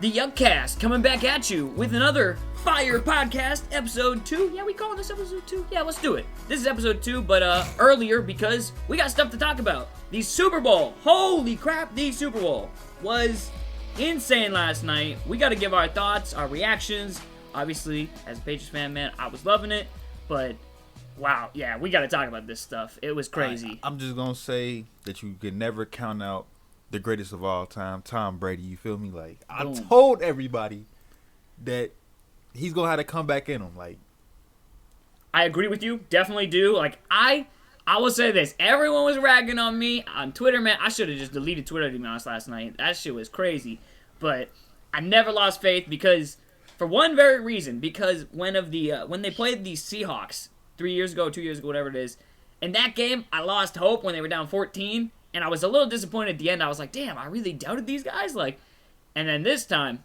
TheYuckCast coming back at you with another fire podcast, episode 2. Yeah, we calling this episode 2? Yeah, let's do it. This is episode 2, but earlier because we got stuff to talk about. The Super Bowl. Holy crap, the Super Bowl was insane last night. We got to give our thoughts, our reactions. Obviously, as a Patriots fan, man, I was loving it, but wow, yeah, we got to talk about this stuff. It was crazy. I'm just going to say that you can never count out the greatest of all time, Tom Brady. You feel me? Like, I told everybody that he's going to have to come back in him. Like, I agree with you. Definitely do. Like, I will say this. Everyone was ragging on me on Twitter, man. I should have just deleted Twitter, to be honest, last night. That shit was crazy. But I never lost faith because, for one very reason, because when they played the Seahawks 3 years ago, 2 years ago, whatever it is, in that game, I lost hope when they were down 14, and I was a little disappointed at the end. I was like, damn, I really doubted these guys? Like, and then this time,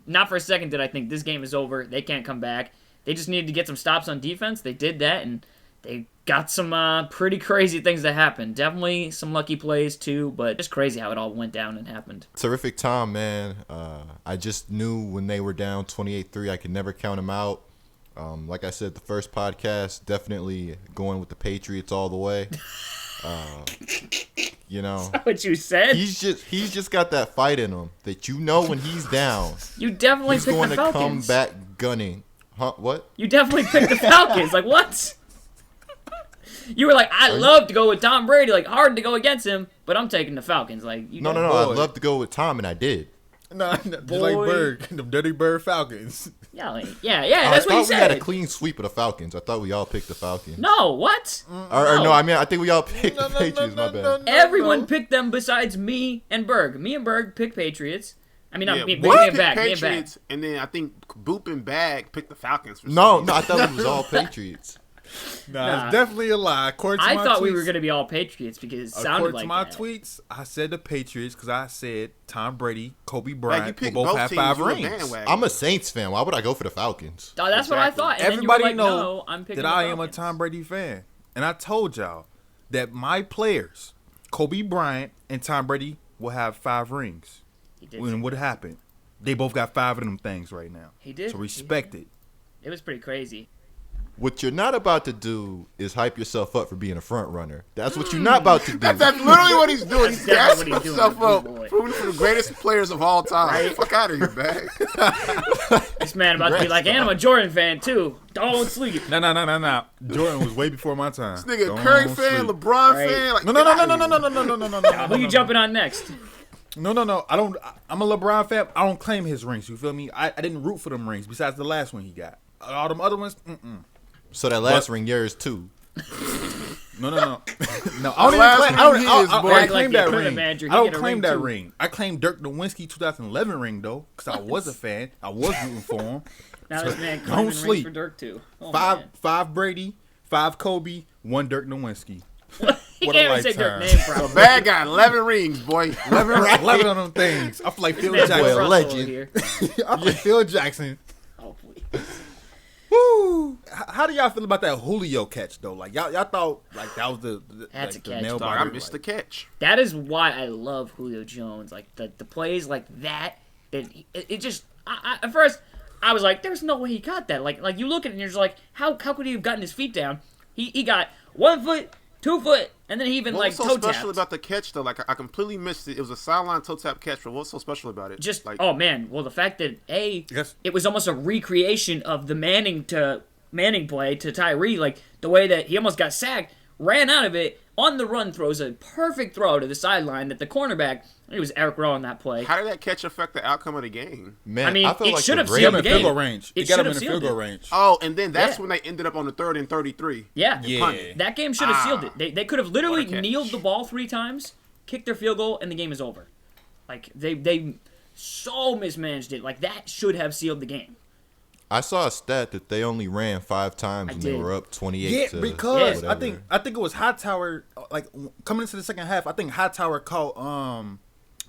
not for a second did I think this game is over. They can't come back. They just needed to get some stops on defense. They did that, and they got some pretty crazy things that happened. Definitely some lucky plays, too, but just crazy how it all went down and happened. Terrific time, man. I just knew when they were down 28-3, I could never count them out. Like I said, the first podcast, definitely going with the Patriots all the way. You know, is that what you said? He's just got that fight in him that when he's down, you definitely he's picked going the to Falcons. come back gunning. Huh? What? You definitely picked the Falcons. Like, what? You were like, I love to go with Tom Brady. Like, hard to go against him, but I'm taking the Falcons. Like, No. I'd love to go with Tom, and I did. No, just like Burg, the Dirty Bird Falcons. Yeah, that's what you said. We had a clean sweep of the Falcons. I thought we all picked the Falcons. No, what? No, I mean, I think we all picked the Patriots, my bad. Everyone picked them besides me and Burg. Me and Burg picked Patriots. I mean, me and Bag. Patriots, and then I think Boop and Bag picked the Falcons. No, I thought it was all Patriots. Nah, it's definitely a lie. I thought we were going to be all Patriots because it sounded like that. According to my tweets, I said the Patriots because I said Tom Brady, Kobe Bryant will both both have 5 rings. I'm a Saints fan. Why would I go for the Falcons? Oh, that's what I thought. And everybody then you were like, knows no, I'm picking that the I Falcons. am a Tom Brady fan. And I told y'all that my players, Kobe Bryant and Tom Brady, will have 5 rings. He did. When what happened? They both got 5 of them things right now. He did. So respect it. It was pretty crazy. What you're not about to do is hype yourself up for being a front runner. That's what you're not about to do. That's literally what he's doing. He's gassing what he's himself doing, up, proving for the greatest players of all time. Right? Fuck out of here, Bag. This man about to be like, and I'm a Jordan fan too. Don't sleep. No. Jordan was way before my time. This nigga Curry fan, LeBron fan. Like, No. Who you jumping on next? No. I'm a LeBron fan. I don't claim his rings. You feel me? I didn't root for them rings besides the last one he got. All them other ones, So that last ring, yours too. No. No, I don't claim that ring. Manager, I don't claim that ring. I claim Dirk Nowitzki 2011 ring though, because I was a fan. I was rooting for him. Now So this man don't claiming rings sleep. for Dirk too. Oh, 5 Brady, 5 Kobe, 1 Dirk Nowitzki. He What can't a even say Dirk lifetime. name properly. Bag got 11 rings, boy. 11 of them things. I feel like Phil This man's Boy, Bill a Jackson. Russell legend. here. I feel like Phil Jackson. Oh, please. Woo! How do y'all feel about that Julio catch though? Like y'all thought like that was the That's like, a the catch, nail Dog, I biter, missed the like, catch. That is why I love Julio Jones. Like the plays like that. It just at first I was like, there's no way he got that. Like you look at it and you're just like, how could he have gotten his feet down? He got 1 foot, 2 foot, and then he even What like was so toe special tapped. about the catch though? Like I completely missed it. It was a sideline toe tap catch, but what's so special about it? Just like, oh man, well the fact that Yes. it was almost a recreation of the Manning play to Tyree, like the way that he almost got sacked, ran out of it on the run, throws a perfect throw to the sideline that the cornerback, it was Eric Rowe on that play. how did that catch affect the outcome of the game? Man, I mean, feel it like should the have Ravens- Get sealed him the in field game. goal range. It It got should him in have the sealed field goal it. range. Oh, and then that's Yeah. when they ended up on the 3rd and 33. Yeah, Yeah. that game should have sealed it. They could have literally What a catch. kneeled the ball 3 times, kicked their field goal, and the game is over. Like they so mismanaged it. Like that should have sealed the game. I saw a stat that they only ran 5 times when they did. were up 28 Yeah, to because whatever. I think it was Hightower. Like coming into the second half, I think Hightower caught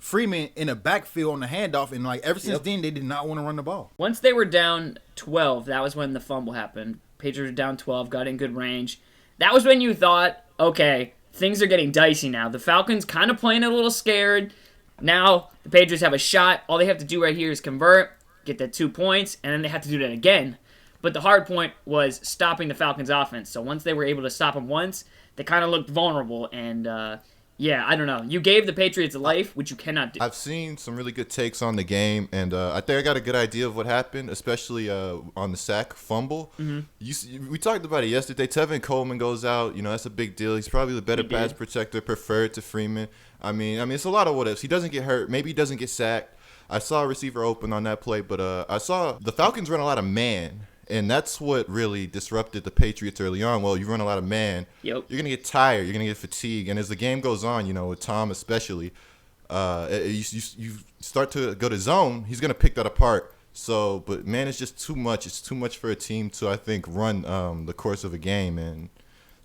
Freeman in a backfield on the handoff, and like ever since then they did not want to run the ball. Once they were down 12, that was when the fumble happened. Patriots were down 12, got in good range. That was when you thought, okay, things are getting dicey now. The Falcons kind of playing a little scared. Now the Patriots have a shot. All they have to do right here is convert, get that 2 points, and then they have to do that again. But the hard point was stopping the Falcons' offense. So once they were able to stop them once, they kind of looked vulnerable. And, yeah, I don't know. You gave the Patriots life, which you cannot do. I've seen some really good takes on the game, and I think I got a good idea of what happened, especially on the sack fumble. We talked about it yesterday. Tevin Coleman goes out. You know, that's a big deal. He's probably the better pass protector, preferred to Freeman. I mean, it's a lot of what ifs. He doesn't get hurt. Maybe he doesn't get sacked. I saw a receiver open on that play, but I saw the Falcons run a lot of man. And that's what really disrupted the Patriots early on. Well, you run a lot of man. Yep. You're going to get tired. You're going to get fatigued. And as the game goes on, you know, with Tom especially, you start to go to zone, he's going to pick that apart. So, but man, it's just too much. It's too much for a team to, I think, run the course of a game. And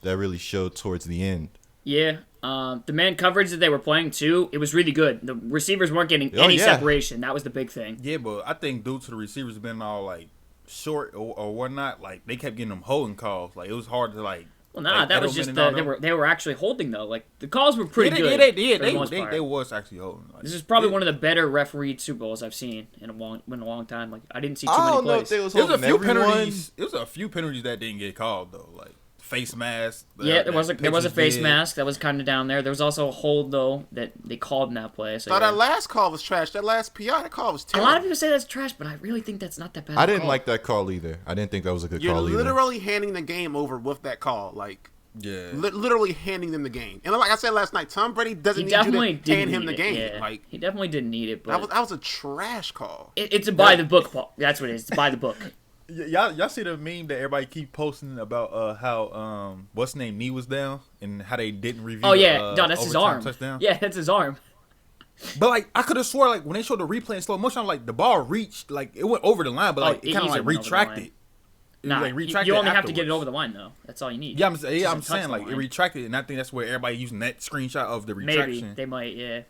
that really showed towards the end. Yeah. The man coverage that they were playing, too, it was really good. The receivers weren't getting any separation. That was the big thing. Yeah, but I think due to the receivers being all, like, short or whatnot, like they kept getting them holding calls. Like it was hard to like. Well, nah, like, that was just they were actually holding though. Like the calls were pretty good. Yeah, they was actually holding. Like, this is probably one of the better refereed Super Bowls I've seen in a long time. Like I didn't see too many plays. There was a few penalties. It was a few penalties that didn't get called though. Like face mask. Yeah, there was a face mask that was kind of down there. There was also a hold though that they called in that play. So that last call was trash. That last PI, that call was terrible. A lot of people say that's trash, but I really think that's not that bad. I didn't like that call either. I didn't think that was a good call either. You're literally handing the game over with that call, like literally handing them the game. And like I said last night, Tom Brady doesn't need you to hand him the game. Yeah. Like he definitely didn't need it. But that was a trash call. It's a by the book, Paul. That's what it is. It's by the book. Y'all see the meme that everybody keep posting about how what's name knee was down and how they didn't review. Oh yeah, no, that's his arm. Touchdown. Yeah, that's his arm. But like I could have swore like when they showed the replay in slow motion, I'm like the ball reached like it went over the line, but like it kind of like retracted. Nah, you only have to get it over the line though. That's all you need. Yeah, I'm saying like it retracted, and I think that's where everybody using that screenshot of the retraction. Maybe they might, yeah.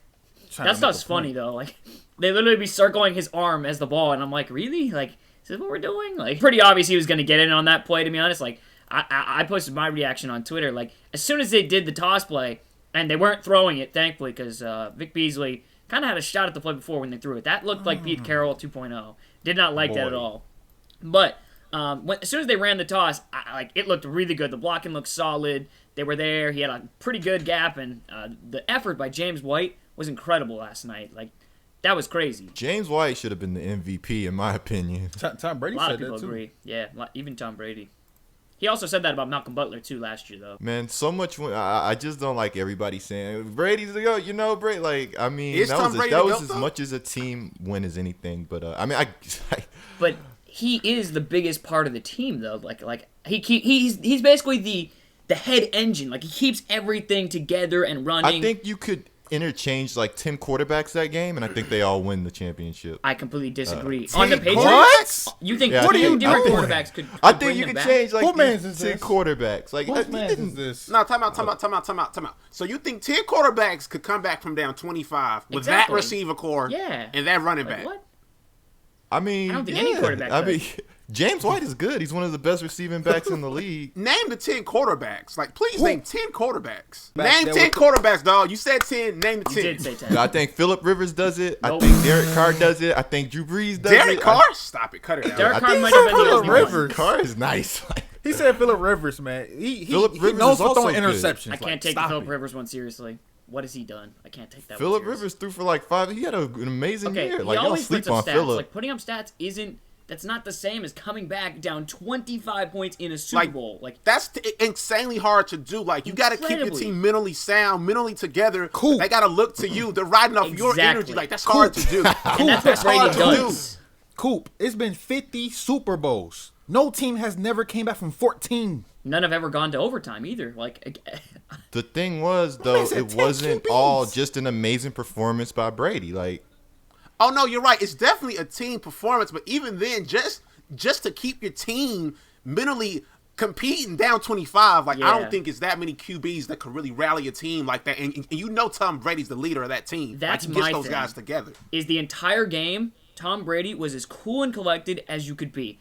That stuff's funny though. Like they literally be circling his arm as the ball, and I'm like, really? Like. Is this what we're doing? Like, pretty obvious he was going to get in on that play, to be honest. Like, I posted my reaction on Twitter. Like, as soon as they did the toss play, and they weren't throwing it, thankfully, because Vic Beasley kind of had a shot at the play before when they threw it. That looked like Pete Carroll 2.0. Did not like that at all. But as soon as they ran the toss, it looked really good. The blocking looked solid. They were there. He had a pretty good gap, and the effort by James White was incredible last night. Like, that was crazy. James White should have been the MVP, in my opinion. Tom Brady said that, too. A lot of people agree. Yeah, even Tom Brady. He also said that about Malcolm Butler, too, last year, though. Man, so much. I just don't like everybody saying, Brady's the GOAT. You know, Brady. Like, I mean, that was as much as a team win as anything. But, But he is the biggest part of the team, though. Like he's basically the head engine. Like, he keeps everything together and running. I think you could interchange like 10 quarterbacks that game, and I think they all win the championship. I completely disagree. On the Patriots, what? You think 10 different quarterbacks could I think you could change like 10 this? quarterbacks. Like, what man is this? No, time out. So you think 10 quarterbacks could come back from down 25 with that receiver core and that running back? What? I mean, I don't think any quarterback could. James White is good. He's one of the best receiving backs in the league. Name the 10 quarterbacks. Like, please name 10 quarterbacks. Name 10 quarterbacks, dog. You said 10. Name the 10. You did say 10. I think Phillip Rivers does it. Nope. I think Derek Carr does it. I think Drew Brees does it. Derek Carr? Stop it. Cut it out. Derek Carr might have been the only Rivers. Carr is nice. He said Phillip Rivers, man. He Rivers knows for throwing interceptions. I can't take the Phillip Rivers one seriously. What has he done? I can't take that Phillip one Rivers threw for like 5. He had an amazing year. Like, he always puts up stats. Phillip. Like, putting up stats isn't... That's not the same as coming back down 25 points in a Super Bowl. Like that's insanely hard to do. Like you got to keep your team mentally sound, mentally together. Coop. They got to look to you. They're riding off your energy. Like that's hard to do. And that's what Brady does. Coop, it's been 50 Super Bowls. No team has never came back from 14. None have ever gone to overtime either. Like the thing was though, it wasn't all just an amazing performance by Brady. Like. Oh no, you're right. It's definitely a team performance, but even then, just to keep your team mentally competing down 25, like I don't think it's that many QBs that could really rally a team like that. And you know, Tom Brady's the leader of that team. That's like, he my gets those thing. guys together. Is the entire game Tom Brady was as cool and collected as you could be.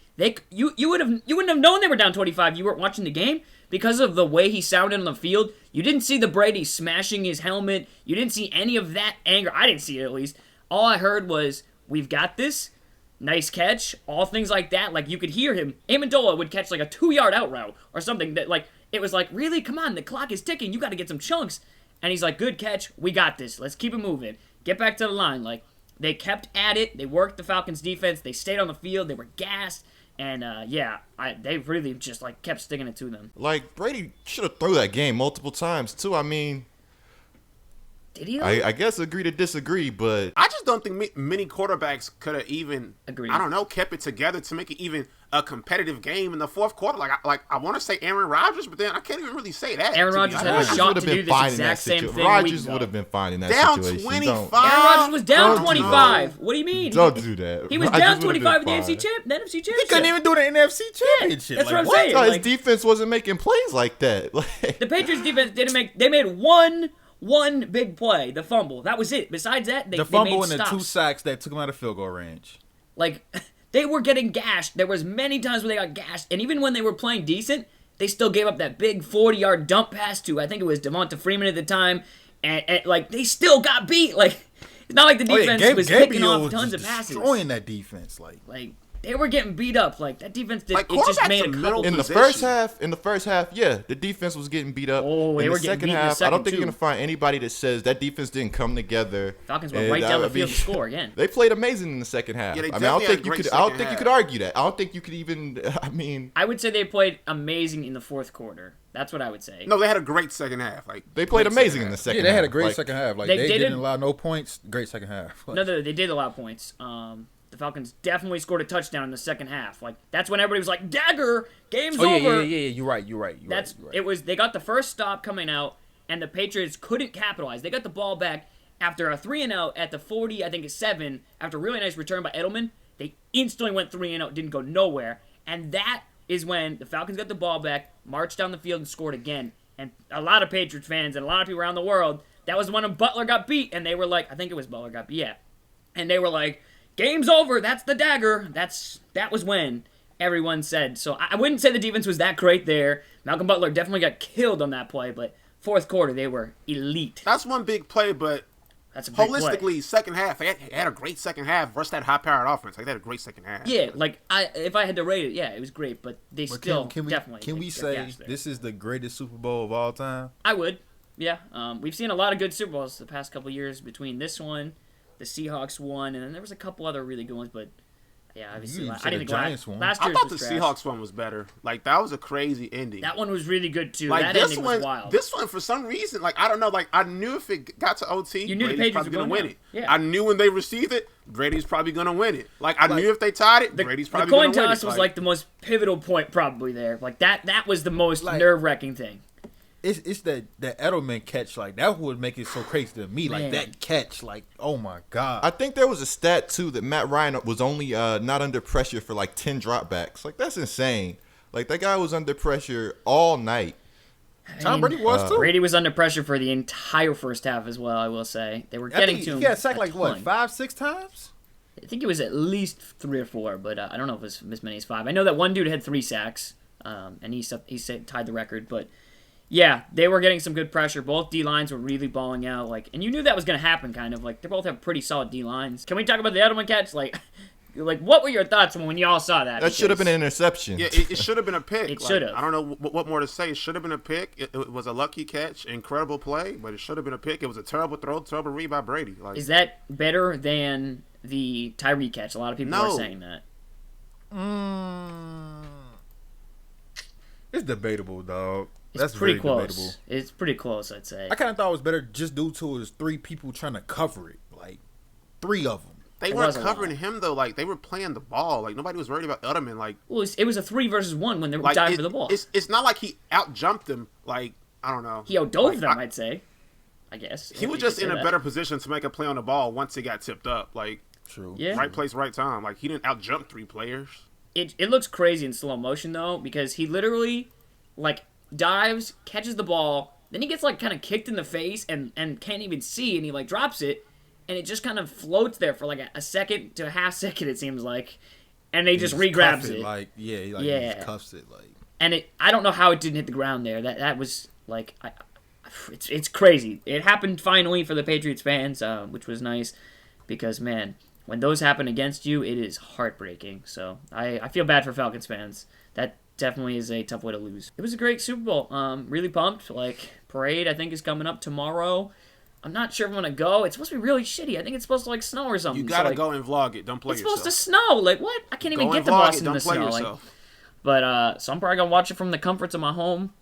You wouldn't have known they were down 25. You weren't watching the game because of the way he sounded on the field. You didn't see the Brady smashing his helmet. You didn't see any of that anger. I didn't see it, at least. All I heard was, "We've got this. Nice catch." All things like that. Like, you could hear him. Amendola would catch like a 2-yard out route or something that, like, it was like, really? Come on, the clock is ticking. You got to get some chunks. And he's like, "Good catch. We got this. Let's keep it moving. Get back to the line." Like, they kept at it. They worked the Falcons' defense. They stayed on the field. They were gassed. And, they really just, like, kept sticking it to them. Like, Brady should have thrown that game multiple times, too. I mean, Did he? I guess agree to disagree, but I just don't think many quarterbacks could have even, Agreed. I don't know, kept it together to make it even a competitive game in the fourth quarter. I want to say Aaron Rodgers, but then I can't even really say that. Aaron Rodgers had a shot to do this exact same thing. Rodgers would have been fine in that down situation. 25. Aaron Rodgers was down Don't 25. What do you mean? Don't do that. He was Rodgers down would have 25 in the been NFC fine. Championship. He couldn't even do the NFC Championship. that's what I'm what? saying. No, his Like, defense wasn't making plays like that. the Patriots defense they made one big play, the fumble. That was it. Besides that, they fumble made and the stops. 2 sacks that took him out of field goal range. Like, they were getting gashed. There was many times where they got gashed, and even when they were playing decent, they still gave up that big 40-yard dump pass to, I think it was Devonta Freeman at the time, and like, they still got beat. Like, it's not like the defense was picking off tons of passes. Destroying that defense, like they were getting beat up. Like, that defense did. Like, It just quarterbacks made a are couple. middle in the first half, yeah, the defense was getting beat up. Oh, they in were the getting second beat in the half, I second, don't think too. you're gonna find anybody that says that defense didn't come together. Falcons went And, right down the I mean, field to score again. They played amazing in the second half. Yeah, they I mean, I don't definitely had think a you great could. I don't second think you half. could argue that. I don't think you could even. I mean, I would say they played amazing in the fourth quarter. That's what I would say. No, they had a great second half. Like, they played great amazing second in the half. second yeah, half. they had a great Like, second half. Like They they didn't- didn't allow no points. Great second half. Like, No, they did allow points. The Falcons definitely scored a touchdown in the second half. Like, that's when everybody was like, "Dagger, game's oh over." yeah. You're right. It was. They got the first stop coming out, and the Patriots couldn't capitalize. They got the ball back after a 3-and-out at the 40, I think it's 7. After a really nice return by Edelman, they instantly went 3-and-out, didn't go nowhere, and that is when the Falcons got the ball back, marched down the field, and scored again. And a lot of Patriots fans and a lot of people around the world, that was when Butler got beat, and they were like, I think it was Butler got beat, yeah, and they were like, "Game's over. That's the dagger." That was when everyone said. So I wouldn't say the defense was that great there. Malcolm Butler definitely got killed on that play, but fourth quarter they were elite. That's one big play, but That's a big holistically, play. second half, they had a great second half versus that high-powered offense. Like, they had a great second half. Yeah, like if I had to rate it, yeah, it was great, but they But still can we definitely say gassed there. this is the greatest Super Bowl of all time? I would, yeah. We've seen a lot of good Super Bowls the past couple of years between this one, the Seahawks one, and then there was a couple other really good ones, but yeah, obviously You I said didn't the think Giants one. last I year's thought the was trash. Seahawks one was better. Like, that was a crazy ending. That one was really good too. Like, That this ending one, was wild. this one, for some reason, like, I don't know, like, I knew if it got to OT, You knew the Brady's Patriots probably were going to going win it. down. Yeah. I knew when they received it, Brady's probably going to win it. Like, I knew if they tied it, Brady's The probably coin going to win it. toss was like the most pivotal point probably there. Like that was the most Like- nerve-wracking thing. It's that Edelman catch, like that would make it so crazy to me. Like Man. that catch, like, oh my god. I think there was a stat too that Matt Ryan was only not under pressure for like 10 dropbacks. Like, that's insane. Like, that guy was under pressure all night. Tom Brady was too. Brady was under pressure for the entire first half as well, I will say. They were I getting think to him. he got sacked a like what, ton. 5-6 times? I think it was at least 3 or 4, but I don't know if it was as many as 5. I know that one dude had 3 sacks, and he tied the record. But yeah, they were getting some good pressure. Both D lines were really balling out, like, and you knew that was going to happen. Kind of like they both have pretty solid D lines. Can we talk about the Edelman catch? Like, what were your thoughts when y'all saw that? That should have been Because an interception. Yeah, it should have been a pick. It Like, should have. I don't know what more to say. It should have been a pick. It was a lucky catch, incredible play, but it should have been a pick. It was a terrible throw, terrible read by Brady. Like, Is that better than the Tyree catch? A lot of people are No. saying that. It's debatable, dog. It's That's pretty very close. debatable. It's pretty close, I'd say. I kind of thought it was better just due to it was 3 people trying to cover it, like 3 of them. they It weren't was a covering lot. him though. Like, they were playing the ball. Like, nobody was worried about Edelman. Like, Well, it was a 3 versus 1 when they were like diving for the ball. It's not like he out jumped them. Like, I don't know. He outdove Like, them, I'd say. I guess. He if was you just could in say a that. better position to make a play on the ball once he got tipped up. Like, True. Yeah. right place, right time. Like, he didn't out jump 3 players. It looks crazy in slow motion though, because he literally like dives, catches the ball, then he gets like kind of kicked in the face and can't even see, and he like drops it, and it just kind of floats there for like a second to a half second, it seems like, and they just re-grabs it. He just cuffs it like. And I don't know how it didn't hit the ground there. That was like, it's crazy. It happened finally for the Patriots fans, which was nice, because man, when those happen against you, it is heartbreaking. So I feel bad for Falcons fans. That definitely is a tough way to lose. It was a great Super Bowl. Really pumped. Like, parade, I think, is coming up tomorrow. I'm not sure if I'm going to go. It's supposed to be really shitty. I think it's supposed to, like, snow or something. You got to like, go and vlog it. Don't play yourself. yourself. It's supposed to snow. Like, what? I can't even get to Boston in the snow. Like, but, so I'm probably going to watch it from the comforts of my home.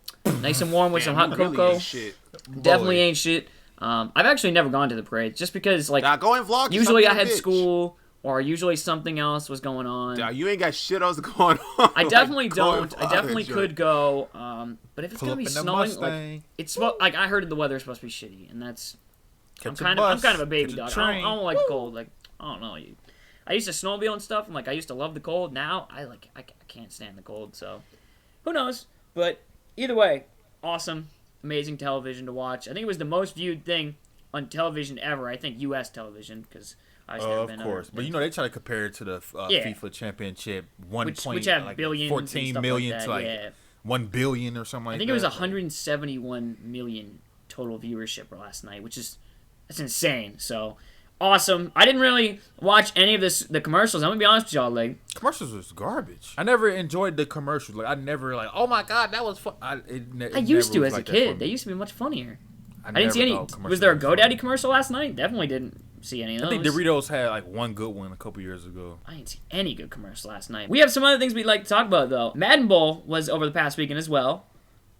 Nice and warm with some hot cocoa. Ain't shit. Definitely ain't shit. I've actually never gone to the parade, just because, like, go and vlog. Usually I had school, or usually something else was going on. You ain't got shit else going on. I definitely don't. I definitely could go. But if it's gonna be snowing, like it's like I heard the weather's supposed to be shitty, and that's I'm kind of a baby dog. I don't like the cold. Like, I don't know. I used to snowmobile and stuff, and like I used to love the cold. Now I can't stand the cold. So who knows? But either way, awesome, amazing television to watch. I think it was the most viewed thing on television ever. I think U.S. television, because of course, but they try to compare it to the FIFA Championship, which have billions, 14 million to like 1 billion or something like that. I think it was 171 million total viewership last night, that's insane. So awesome. I didn't really watch any of the commercials. I'm gonna be honest with y'all. Like, commercials was garbage. I never enjoyed the commercials. Like, I never oh my god, that was fun. I used to as a kid. They used to be much funnier. I didn't see any. Was there a GoDaddy commercial last night? Definitely didn't see any of those. I think Doritos had like one good one a couple years ago. I didn't see any good commercial last night. We have some other things we'd like to talk about, though. Madden Bowl was over the past weekend as well,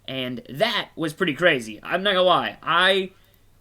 and that was pretty crazy. I'm not gonna lie. I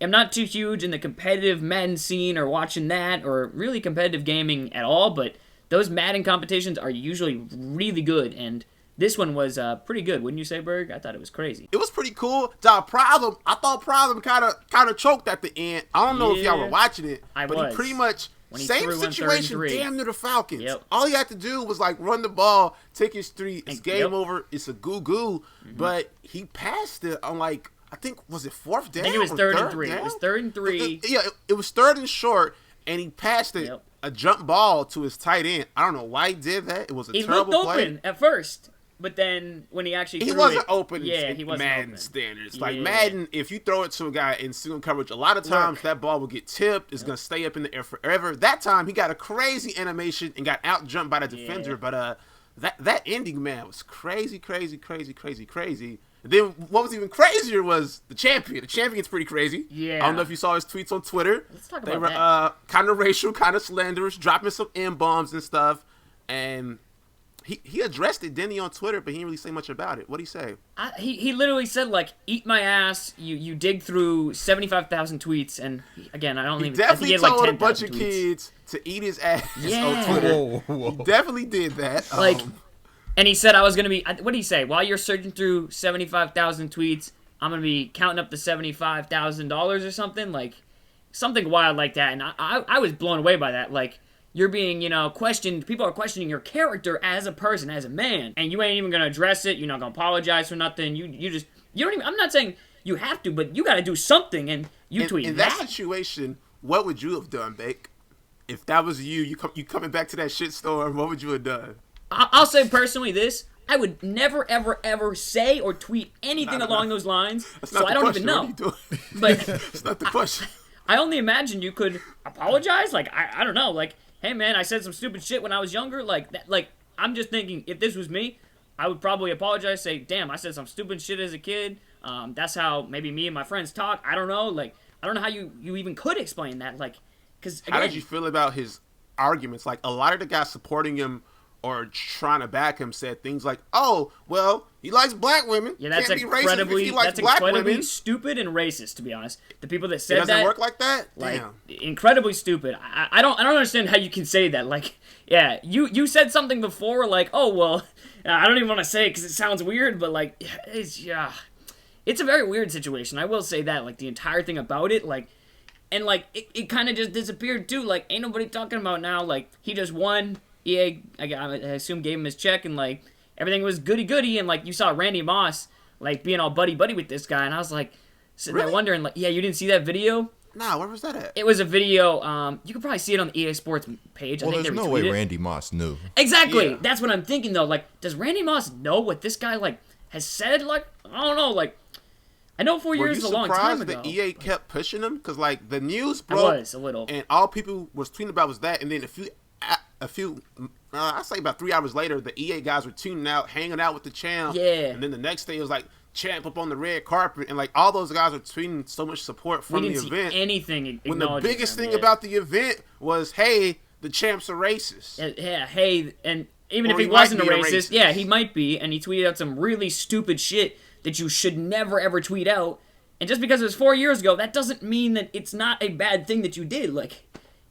am not too huge in the competitive Madden scene or watching that or really competitive gaming at all, but those Madden competitions are usually really good, and this one was pretty good, wouldn't you say, Burg? I thought it was crazy. It was pretty cool. I thought Problem kind of choked at the end. I don't know if y'all were watching it, but he pretty much same situation, damn near the Falcons. Yep. All he had to do was like run the ball, take his three. It's game over. It's a goo. But he passed it on like, I think, was it fourth down? I think it was third and three. It was third and three. Yeah, it was third and short, and he passed it. Yep. A jump ball to his tight end. I don't know why he did that. It was a terrible play. He looked open at first. But then when he actually he wasn't open. Yeah, he wasn't Madden open. standards. Like Madden, if you throw it to a guy in single coverage, a lot of times that ball will get tipped. It's gonna stay up in the air forever. That time he got a crazy animation and got out jumped by the defender. But that ending, man, was crazy. And then what was even crazier was the champion. The champion's pretty crazy. Yeah. I don't know if you saw his tweets on Twitter. Let's talk they about were kind of racial, kind of slanderous, dropping some M-bombs and stuff, and. He addressed it, didn't he, on Twitter, but he didn't really say much about it. What'd he say? He literally said, like, eat my ass, you dig through 75,000 tweets, and, again, I think he had, like, 10,000 told a bunch of tweets. Kids to eat his ass on Twitter. Whoa. He definitely did that. Like, and he said I was going to be, what did he say? While you're searching through 75,000 tweets, I'm going to be counting up the $75,000 or something, like, something wild like that, and I was blown away by that, like, you're being, questioned. People are questioning your character as a person, as a man, and you ain't even gonna address it. You're not gonna apologize for nothing. You don't even. I'm not saying you have to, but you got to do something. And tweet in that situation. What would you have done, Bake? If that was you coming back to that shitstorm, what would you have done? I'll say personally this: I would never, ever, ever say or tweet anything along those lines. So I don't even know. What are you doing? But that's not the question. I only imagine you could apologize. Like I don't know. Like, hey man, I said some stupid shit when I was younger. Like that. Like I'm just thinking, if this was me, I would probably apologize. Say, damn, I said some stupid shit as a kid. That's how maybe me and my friends talk. I don't know. Like I don't know how you even could explain that. Like, because how did you feel about his arguments? Like a lot of the guys supporting him or trying to back him said things like, "Oh, well, he likes black women. Yeah, that's Can't be racist if he likes that's black incredibly women." stupid and racist, to be honest. The people that said it doesn't that work like that. like Damn. incredibly stupid. I don't understand how you can say that. Like, yeah, you said something before, like, oh well, I don't even want to say it because it sounds weird, but like, it's a very weird situation. I will say that. Like the entire thing about it, like. And, like, it kind of just disappeared, too. Like, ain't nobody talking about now. Like, he just won. EA, I assume, gave him his check. And, like, everything was goody-goody. And, like, you saw Randy Moss, like, being all buddy-buddy with this guy. And I was, like, sitting there wondering, like, yeah, you didn't see that video? Nah, where was that at? It was a video. You can probably see it on the EA Sports page. Well, I think there's they no way retweeted it. Randy Moss knew. Exactly. Yeah. That's what I'm thinking though. Like, does Randy Moss know what this guy like has said? Like, I don't know. Like, I know 4 years is a long time ago. That EA kept pushing him? Because like the news I broke, was a little. and all people was tweeting about was that, and then I say about 3 hours later, the EA guys were tuning out, hanging out with the champ. Yeah. And then the next day it was like champ up on the red carpet, and like all those guys were tweeting so much support from We the didn't event. see anything. When the biggest them, thing yeah. about the event was, hey, the champs are racist. Yeah, hey, and even Or if he he might wasn't a be a racist, racist. yeah, he might be, and he tweeted out some really stupid shit that you should never ever tweet out. And just because it was 4 years ago, that doesn't mean that it's not a bad thing that you did. Like,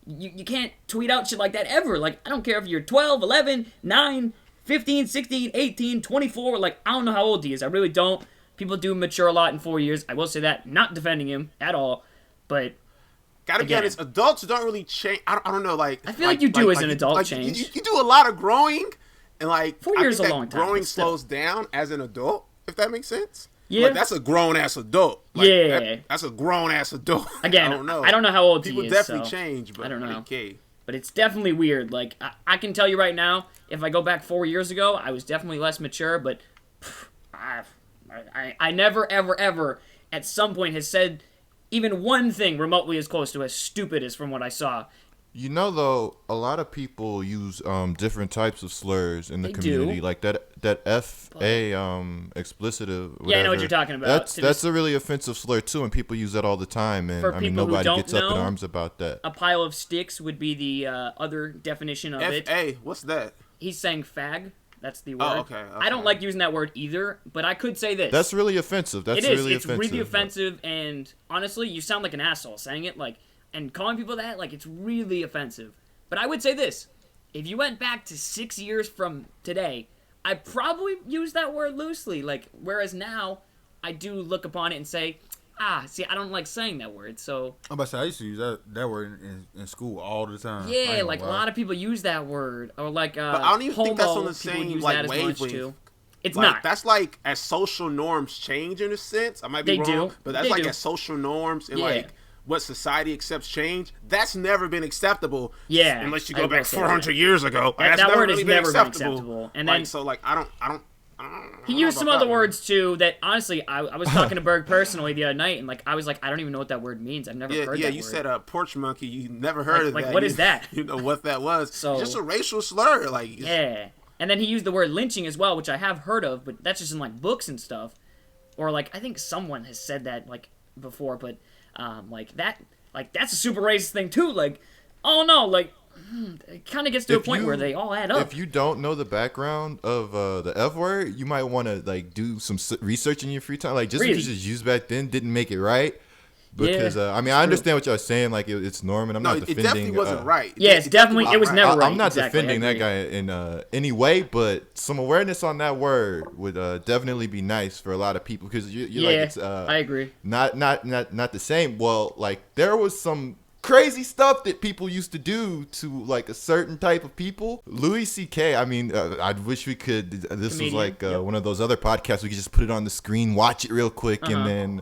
you can't tweet out shit like that ever. Like, I don't care if you're 12, 11, 9, 15, 16, 18, 24. Like, I don't know how old he is. I really don't. People do mature a lot in 4 years. I will say that. Not defending him at all. But Gotta be again, honest, adults don't really change. I don't know, like... I feel like you do as an adult change. You do a lot of growing, and like... 4 years I think is a long that time, growing but still. slows down as an adult, if that makes sense. Yeah. Like, that's a grown-ass adult. Like, Yeah. that's a grown-ass adult. Again, I don't know. I don't know how old People he is. definitely so change, but I don't know. okay. But it's definitely weird. Like, I can tell you right now, if I go back 4 years ago, I was definitely less mature, but I never, ever, ever at some point has said even one thing remotely as close to as stupid as from what I saw. You know, though, a lot of people use different types of slurs in the They community, do. like that FA explicitive. Yeah, I know what whatever. you're talking about. That's a really offensive slur too, and people use that all the time. And For I mean, people who nobody don't gets up in know, arms about that. A pile of sticks would be the other definition of it. F.A., what's that? He's saying fag. That's the word. Oh, okay. I don't like using that word either, but I could say this. That's really offensive. That's It is. really It's offensive. really offensive, and honestly, you sound like an asshole saying it, like, and calling people that, like, it's really offensive. But I would say this: if you went back to 6 years from today, I probably use that word loosely. Like, whereas now, I do look upon it and say, see, I don't like saying that word. So I'm about to say I used to use that word in school all the time. yeah, like a lot of people use that word, or like But I don't even think that's on the people same use like that as much wavelength. too. It's Like, not. that's like as social norms change in a sense. I might be They wrong, do. but that's They like do. as social norms and Yeah. like what society accepts change. That's never been acceptable. Yeah, unless you I go will back say 400 years ago. That- That's that never word really has been never been acceptable. acceptable. And Like, then- so like I don't He know used some about other that one. words too that honestly I was talking to Burg personally the other night, and like I was like, I don't even know what that word means. I've never heard Yeah, that you word. said porch monkey. You never heard of Like, that. what You- is that? You know what that was? So- Just a racial slur. Like Yeah. And then he used the word lynching as well, which I have heard of, but that's just in like books and stuff. Or like I think someone has said that like before, but that's a super racist thing too. Like, oh no, like it kind of gets to a If point you- where they all add up. If you don't know the background of the F word, you might want to like do some research in your free time. Like just Really? because it's used back then didn't make it right. Because I mean, I understand what y'all saying. Like it's norm, and I'm no, not it defending. definitely wasn't right. Yeah, it's definitely- it was wasn't never right. right. I'm not Exactly, I defending that agree. guy in any way, but some awareness on that word would definitely be nice for a lot of people because you're yeah, like it's I agree. not the same. Well, like there was some crazy stuff that people used to do to like a certain type of people. Louis C.K. I mean, I wish we could. This Comedian, was like yep. one of those other podcasts we could just put it on the screen, watch it real quick, Uh-huh. and then.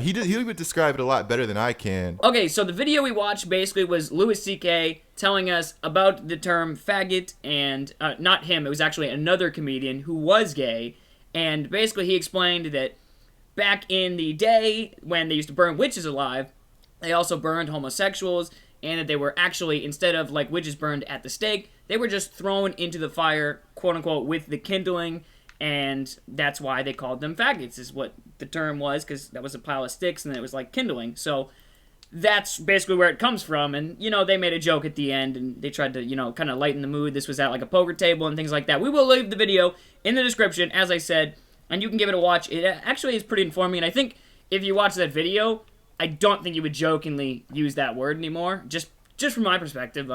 He would describe it a lot better than I can. Okay, so the video we watched basically was Louis C.K. telling us about the term faggot, and not him, it was actually another comedian who was gay, and basically he explained that back in the day when they used to burn witches alive, they also burned homosexuals, and that they were actually, instead of like witches burned at the stake, they were just thrown into the fire, quote unquote, with the kindling, and that's why they called them faggots, is what the term was, because that was a pile of sticks and it was like kindling. So that's basically where it comes from. And, you know, they made a joke at the end and they tried to, you know, kind of lighten the mood. This was at like a poker table and things like that. We will leave the video in the description, as I said, and you can give it a watch. It actually is pretty informing. And I think if you watch that video, I don't think you would jokingly use that word anymore, just from my perspective.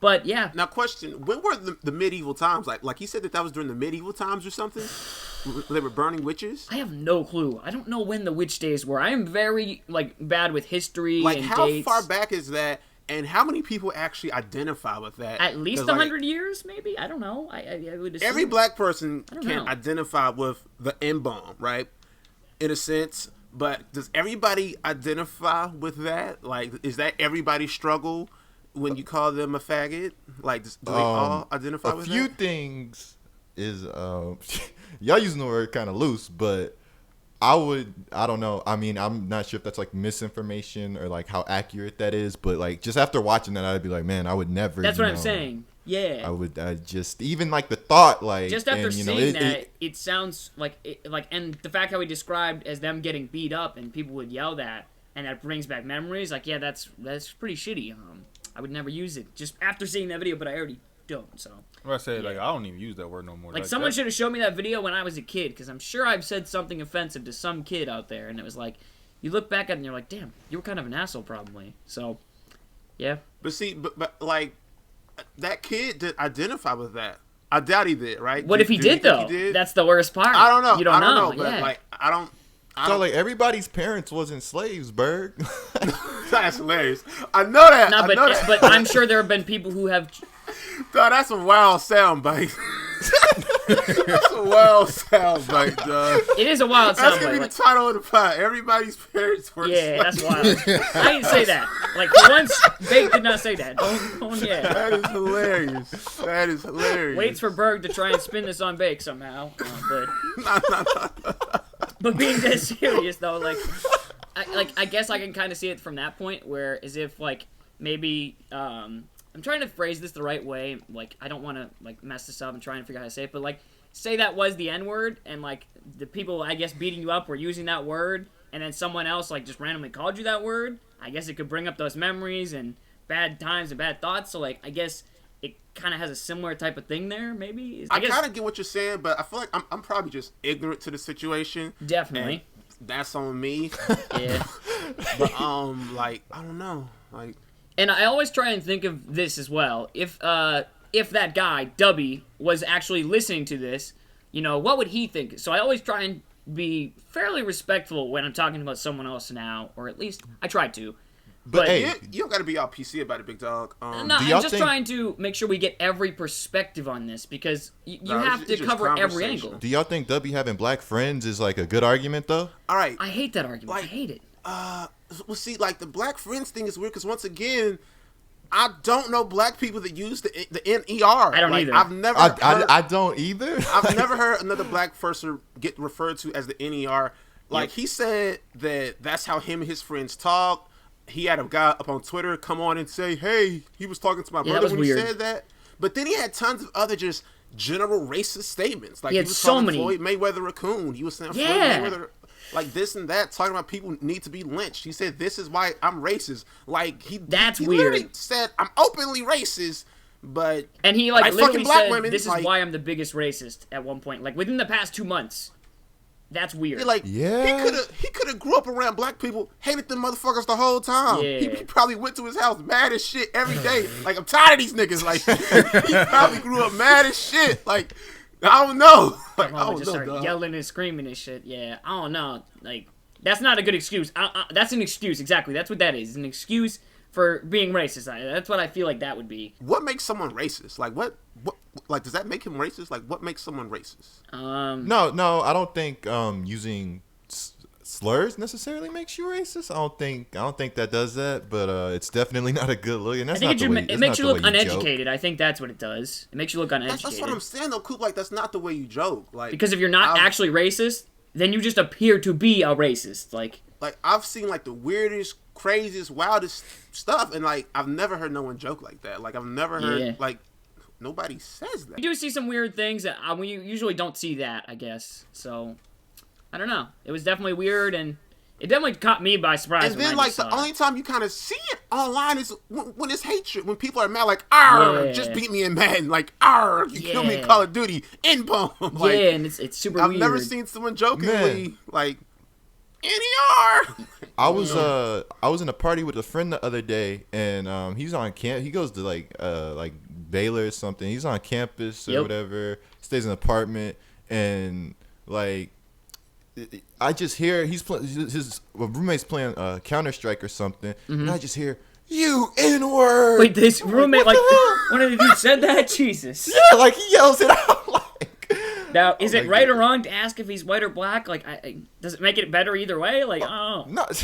But yeah. Now, question: when were the medieval times? Like he said that was during the medieval times or something. They were burning witches. I have no clue. I don't know when the witch days were. I am very like bad with history Like and how dates. far back is that? And how many people actually identify with that? At least 'Cause, like, 100 years, maybe. I don't know. I would assume. every black person don't can know. identify with the N-bomb, right? In a sense, But does everybody identify with that? Like, is that everybody's struggle when you call them a faggot? Like, do they all identify with that? A few things is y'all using the word kind of loose, but I don't know. I mean, I'm not sure if that's like misinformation or like how accurate that is, but like just after watching that, I'd be like, man, I would never. That's what I'm saying. Yeah. I would just even like the thought, like just after seeing that, it sounds like and the fact how he described as them getting beat up and people would yell that, and that brings back memories. Like, yeah, that's pretty shitty. I would never use it just after seeing that video, but I already don't. So I say like I don't even use that word no more. Like someone should have showed me that video when I was a kid, because I'm sure I've said something offensive to some kid out there, and it was like you look back at it and you're like, damn, you were kind of an asshole probably. So yeah. But see, but like. That kid did identify with that. I doubt he did, right? What if he did, though? That's the worst part. I don't know. You don't know. But like, I don't. So like everybody's parents wasn't slaves, Burg. That's hilarious. I know that. No, but I'm sure there have been people who have. Dog, that's a wild soundbite. That's a wild soundbite, dog. It is a wild soundbite. That's gonna be the title of the pod. Everybody's parents were slaves. That's wild. I didn't say that. Like for once, Vick did not say that. Yeah. That is hilarious. That is hilarious. Waits for Burg to try and spin this on Vick somehow. But being dead serious though, like I guess I can kind of see it from that point, where as if like maybe I'm trying to phrase this the right way. Like, I don't want to, like, mess this up and try and figure out how to say it. But, like, say that was the N-word, and, like, the people, I guess, beating you up were using that word, and then someone else, like, just randomly called you that word. I guess it could bring up those memories and bad times and bad thoughts. So, like, I guess it kind of has a similar type of thing there, maybe. I kind of get what you're saying, but I feel like I'm probably just ignorant to the situation. Definitely. That's on me. Yeah. But, like, I don't know. Like... And I always try and think of this as well. If that guy, Debby, was actually listening to this, you know, what would he think? So I always try and be fairly respectful when I'm talking about someone else now, or at least I try to. But hey, you don't got to be all PC about it, big dog. No, I'm just trying to make sure we get every perspective on this, because you have to cover every angle. Do y'all think Debby having black friends is like a good argument, though? All right. I hate that argument. I hate it. Well, see, like, the black friends thing is weird, because once again, I don't know black people that use the NER. I don't either. I've never I don't either. I've never heard another black person get referred to as the NER. Like, he said that's how him and his friends talk. He had a guy up on Twitter come on and say, hey, he was talking to my brother when he said that. But then he had tons of other just general racist statements. Like, he was calling Floyd Mayweather a coon. He was saying Floyd Mayweather... like this and that, talking about people need to be lynched. He said, this is why I'm racist. Like, he literally said, I'm openly racist, but... And he, like, literally said, women, this is why I'm the biggest racist at one point. Like, within the past 2 months. That's weird. He could have grew up around black people, hated them motherfuckers the whole time. Yeah. He probably went to his house mad as shit every day. Like, I'm tired of these niggas. Like, he probably grew up mad as shit. Like... I don't know. Like, I just start yelling and screaming and shit. Yeah, I don't know. Like, that's not a good excuse. That's an excuse, exactly. That's what that is. An excuse for being racist. That's what I feel like that would be. What makes someone racist? Like, what like, does that make him racist? Like, what makes someone racist? No, I don't think using slurs necessarily makes you racist. I don't think that does that, but it's definitely not a good look. And that's it makes you look uneducated. I think that's what it does. It makes you look uneducated. That's what I'm saying though, Coop. Like, that's not the way you joke. Like, because if you're not actually racist, then you just appear to be a racist. Like I've seen like the weirdest, craziest, wildest stuff, and like I've never heard no one joke like that. Like, I've never heard like nobody says that. You do see some weird things that we usually don't see that, I guess. So I don't know. It was definitely weird, and it definitely caught me by surprise. And then, like, the only time you kind of see it online is when it's hatred. When people are mad, like, "Arr, just beat me in Madden." Like, "Arr, you killed me in Call of Duty." N-bomb. Like, and it's super weird. I've never seen someone jokingly, like, NER. I was in a party with a friend the other day, and he's on camp. He goes to, like Baylor or something. He's on campus or whatever. Stays in an apartment, and, like... I just hear his roommate's playing Counter-Strike or something, and I just hear, "You N-word." Wait, this roommate, like, one of the dudes said that? Jesus. Yeah, like, he yells it out, Now, is it right or wrong to ask if he's white or black? Like, does it make it better either way? Like, I don't know. No,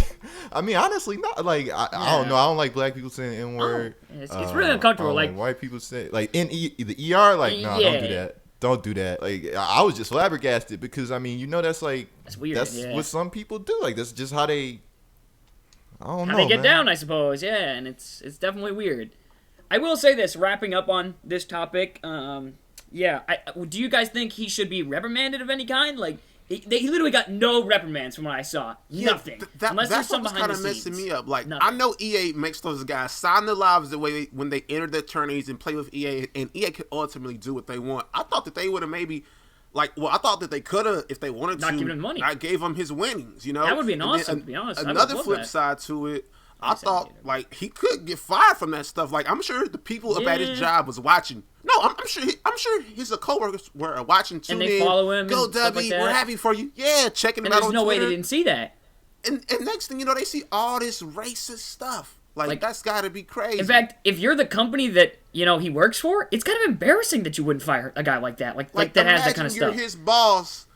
I mean, honestly, not like I don't know. I don't like black people saying N word. It's really uncomfortable. Like white people say like the ER. Like, no, don't do that. Don't do that. Like, I was just flabbergasted because I mean, you know, that's weird. That's what some people do. Like, that's just how they. I don't know. How they get down, I suppose. Yeah, and it's definitely weird. I will say this, wrapping up on this topic. Do you guys think he should be reprimanded of any kind? Like, he literally got no reprimands from what I saw. Nothing. Unless there's some behind the scenes. That's what was kind of messing me up. Like, Nothing. I know EA makes those guys sign their lives away when they enter their tourneys and play with EA, and EA can ultimately do what they want. I thought that they would have maybe. I thought that they could have, if they wanted not to, giving him money. I gave him his winnings, you know? That would be awesome, to be honest. Another flip side to it, I thought, like, he could get fired from that stuff. Like, I'm sure the people up at his job was watching. No, I'm sure his coworkers were watching, and they follow him. Go, Debby, we're happy for you. Yeah, checking him out on Twitter. And there's no way they didn't see that. And next thing you know, they see all this racist stuff. Like that's got to be crazy. In fact, if you're the company that, you know, he works for, it's kind of embarrassing that you wouldn't fire a guy like that. Like that has that kind of stuff. You're his boss,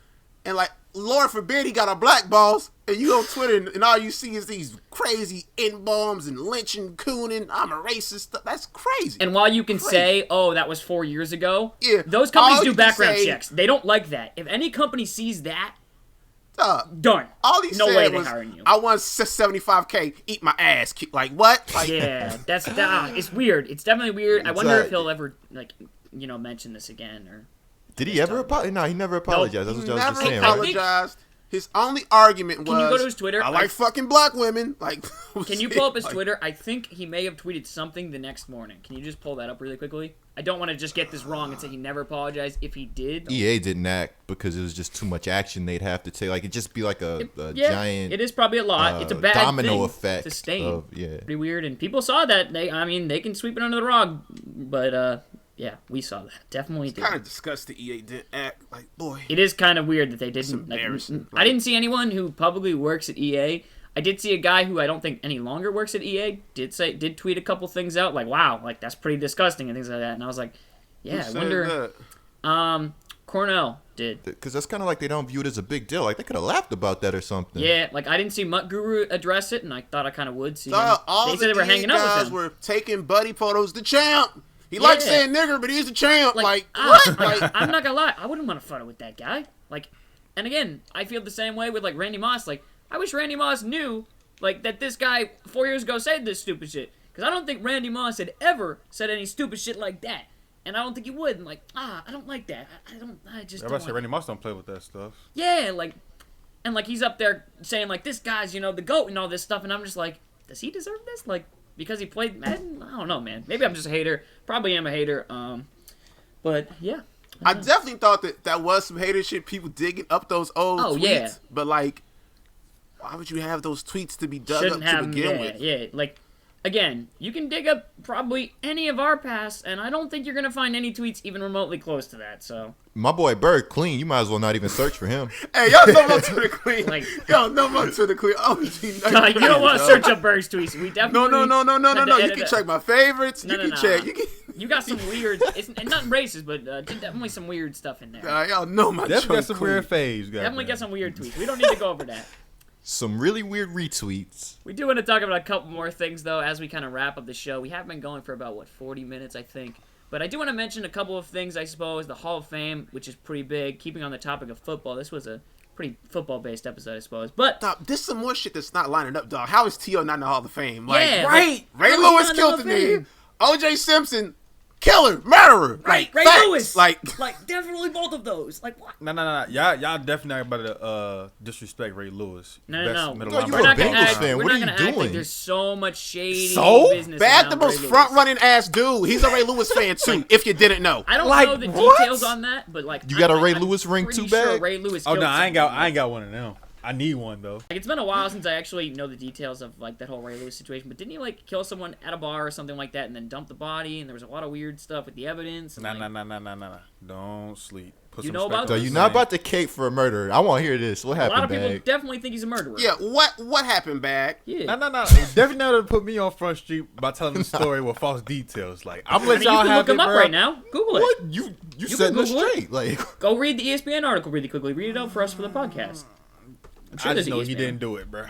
and like, Lord forbid he got a black boss, and you on Twitter, and all you see is these crazy N-bombs and lynching, cooning, I'm a racist stuff. That's crazy. And while you can say, oh, that was 4 years ago, yeah, those companies do background checks. They don't like that. If any company sees that, done. All he no said way was, they're hiring you. I want $75K, eat my ass. Like, what? Like, yeah, that's it's weird. It's definitely weird. I wonder if he'll ever, like, you know, mention this again. Or did he ever apologize? No, he never apologized. That's what I was just saying. Never apologized. His only argument was, can you go to his Twitter? I like fucking black women. Like, can you pull up his Twitter? I think he may have tweeted something the next morning. Can you just pull that up really quickly? I don't want to just get this wrong and say he never apologized. If he did, EA didn't act because it was just too much action they'd have to take. Like, it'd just be like a giant. It is probably a lot. It's a bad domino thing effect. Sustain. Pretty weird, and people saw that. They can sweep it under the rug, but yeah, we saw that. Definitely did. Kind of disgusting. EA didn't act. Like, boy, it is kind of weird that they didn't. Embarrassing. I didn't see anyone who publicly works at EA. I did see a guy who I don't think any longer works at EA did tweet a couple things out, like, wow, like, that's pretty disgusting and things like that. And I was like, yeah, I wonder. Cornell did. Because that's kind of like they don't view it as a big deal. Like, they could have laughed about that or something. Yeah, like, I didn't see Mutt Guru address it, and I thought I kind of would see him. All they said they were hanging out with him. Guys were taking buddy photos. The champ. He likes saying nigger, but he's the champ. Like what? I'm not gonna lie. I wouldn't want to photo with that guy. Like, and again, I feel the same way with, like, Randy Moss. Like, I wish Randy Moss knew, like, that this guy 4 years ago said this stupid shit. Because I don't think Randy Moss had ever said any stupid shit like that. And I don't think he would. And, like, I don't like that. I just don't. Randy Moss don't play with that stuff. Yeah, like, and, like, he's up there saying, like, this guy's, you know, the GOAT and all this stuff. And I'm just like, does he deserve this? Like, because he played Madden? I don't know, man. Maybe I'm just a hater. Probably am a hater. But, yeah. I definitely thought that was some hater shit. People digging up those old tweets. Yeah. But, like, why would you have those tweets to be dug up to begin with? Yeah, like, again, you can dig up probably any of our past, and I don't think you're going to find any tweets even remotely close to that, so. My boy Burg clean. You might as well not even search for him. Hey, y'all know my Twitter clean. Y'all know my Twitter clean. Oh, God, you don't want to search up Burg's tweets. We definitely No. You can check my favorites. You can check. You got some weird, and nothing racist, but definitely some weird stuff in there. Y'all know my Definitely got some weird faves. Definitely got some weird tweets. We don't need to go over that. Some really weird retweets. We do want to talk about a couple more things, though, as we kind of wrap up the show. We have been going for about, 40 minutes, I think. But I do want to mention a couple of things, I suppose. The Hall of Fame, which is pretty big. Keeping on the topic of football, this was a pretty football-based episode, I suppose. But this is some more shit that's not lining up, dog. How is T.O. not in the Hall of Fame? Like, yeah, right. Ray Lewis killed the name. O.J. Simpson, killer, murderer. Right, Ray Lewis. Like, definitely both of those. Like, what? No. Y'all definitely not about to disrespect Ray Lewis. No. We're not going to act like there's so much shady business. Bad the most front-running ass dude. He's a Ray Lewis fan, too, if you didn't know. I don't know the details on that, but, like, you got a Ray Lewis ring too bad? Sure Ray Lewis I ain't got one of them. I need one though. Like, it's been a while since I actually know the details of like that whole Ray Lewis situation. But didn't he like kill someone at a bar or something like that, and then dump the body? And there was a lot of weird stuff with the evidence. And, Nah. Don't sleep. Put You some know respect about on So his you're name. not about to cape for a murderer. I want to hear this. What a lot happened, of people Bag? definitely think he's a murderer. Yeah, what happened, Bag? Yeah. No. Definitely not to put me on Front Street by telling the story with false details. Like I'm gonna let I mean, you y'all can have look him it, up bro. right now. Google it. What? You You setting can us Google it. straight. Like, Go read the ESPN article really quickly. Read it out for us for the podcast. I'm sure I there's just know an he ESPN. didn't do it, bro.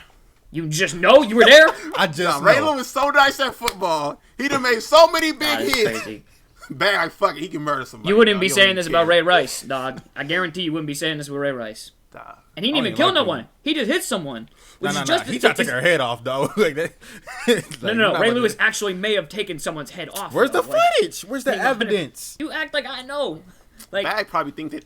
You just know you were there. I just Ray know. Lewis so nice at football. He done made so many big That is hits. crazy. Bag, like, fuck it, he can murder somebody. You wouldn't dog. be He don't saying even this care. about Ray Rice, dog. I guarantee you wouldn't be saying this with Ray Rice. Dog. And he didn't I even don't kill even no like one. him. He just hit someone. Which is Nah. just He tried to take her head off, though. Like that. No. Ray Lewis actually may have taken someone's head off. Where's though. the Like, footage? Where's the Hang on. evidence? You act like I know. Like, Bag probably think that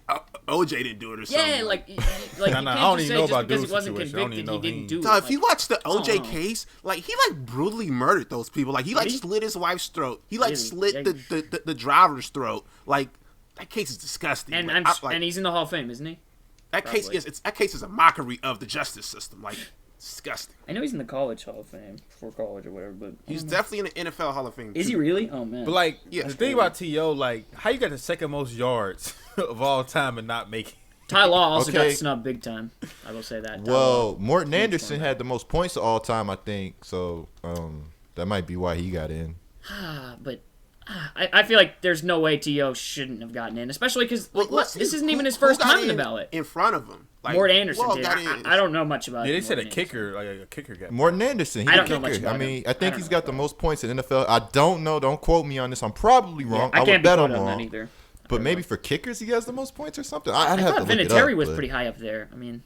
OJ didn't do it or something. yeah, like you Nah, I can't don't just even say know just about because he Dude's wasn't situation. I don't convicted, even he know didn't he- do it. Dog, if you Like, watch the OJ know. case, like he like brutally murdered those people. Like he like Did he? slit his wife's throat. He like Really? slit Yeah. the driver's throat. Like that case is disgusting. and Like, and he's in the Hall of Fame, isn't he? that case probably. is that case is a mockery of the justice system. Like disgusting. I know he's in the College Hall of Fame for college or whatever, but He's definitely in the NFL Hall of Fame. is he too. really? Oh man. But like, Yeah. the thing about T.O., like, how you got the second most yards of all time and not make it? Ty Law also Okay. got snubbed big time. I will say that. Ty well, Law. Morton Huge Anderson cornerback. had the most points of all time, I think. So that might be why he got in. But I feel like there's no way T.O. shouldn't have gotten in, especially because Well, let's this see isn't who- even his who first got time in the in ballot. in front of him. Like, Mort Anderson who all did. got in? I don't know much about. Yeah, they said a Morton kicker, like a kicker got. Morton Anderson, he's I a don't know much kicker. about I mean, him. I think I he's don't got know the most points in NFL. I don't know. Don't quote me on this. I'm probably Yeah, wrong. I I can't would be bet quoted I'm on that wrong. either. But maybe for kickers, he has the most points or something. I'd I have to thought look it Vinatieri up. was but- pretty high up there. I mean,